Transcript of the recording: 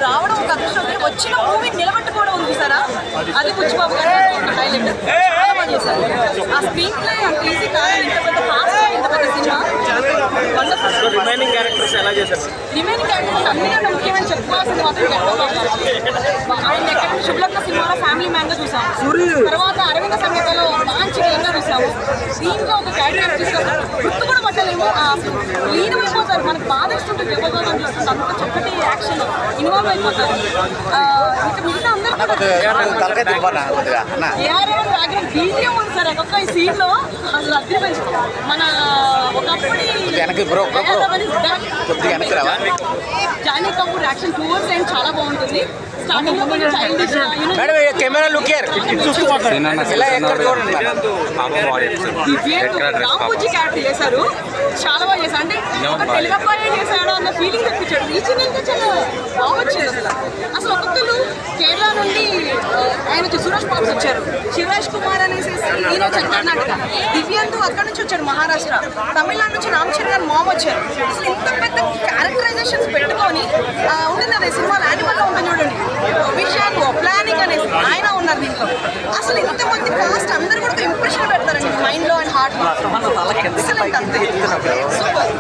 రావడం ఒక అదృష్టం, వచ్చిన మూవీ నిలబెట్టుకోవడం ఉంది సారా, అది బుచ్చిబాబు గారు హైలైట్. చాలా బాగా చేశారు. ఆ స్క్రీన్ ప్లే అంత ఈజీ కాదు, ఇంత పెద్ద ఫాస్ట్, ఇంత పెద్ద సినిమా. రిమైనింగ్ క్యారెక్టర్స్ ఎలా చేశారు? రిమైనింగ్ క్యారెక్టర్స్ అన్నిటికంటే ముఖ్యమైన చెప్పుకోవాల్సింది మాత్రం ఆయన ఎక్కడ శుభ్లగ్న సినిమాలో ఫ్యామిలీ మ్యాన్ గా చూసాం, తర్వాత అరవింద సంగీతలో మంచి గా చూసాము. దీంట్లో ఒక క్యారెక్టర్ తీసుకొస్తారు, గుర్తు కూడా పట్టలేము, లీనమైపోతారు. మనకు బాధ ఇస్తుంటే చెప్పబోదు అనిపిస్తుంది, అంత చక్కటి యాక్షన్ ఇన్వాల్వ్ అయిపోతారు. ఇంకా మిగతా అందరూ బీజియం ఉంది సార్ ఒక్కొక్క ఈ సీన్ లో, అసలు అద్దరిపోయింది. మన ఒకప్పటి Johnny Kapoor action towards and చాలా బాగుంటుంది. స్టార్టింగ్ లో కొంచెం చైల్డిష్, రామోజీ క్యారెక్టర్ చేశారు, చాలా బాగా చేశారు. అంటే ఒక తెలుగు అబ్బాయి చేశాడు అన్న ఫీలింగ్ తెప్పించాడు. రీచింగ్ ఇంకా చాలా బాగొచ్చింది. అసలు ఒక్కొక్కరు కేరళ నుండి ఆయన వచ్చి సురేష్ బాబు వచ్చారు, శివరాజ్ కుమార్ అనేసి ఈయన వచ్చారు కర్ణాటక, దివ్యాంతు అక్కడ నుంచి వచ్చాడు మహారాష్ట్ర, తమిళనాడు నుంచి రామ్ చరణ్ గారు మామ్ వచ్చారు. అసలు ఇంత పెద్ద క్యారెక్టరైజేషన్స్ పెట్టుకొని ఉంటుంది అదే సినిమాలో యానిమల్లో ఉంటుంది చూడండి, విషయాలు ప్లానింగ్ అనేసి ఆయన ఉన్నారు దీంట్లో. అసలు ఇంతమంది కాస్ట్ అందరూ కూడా ఒక ఇంప్రెషన్ పెడతారండి మైండ్ లో అండ్ హార్ట్ లో. ఎక్సలెంట్ అంతే, సూపర్.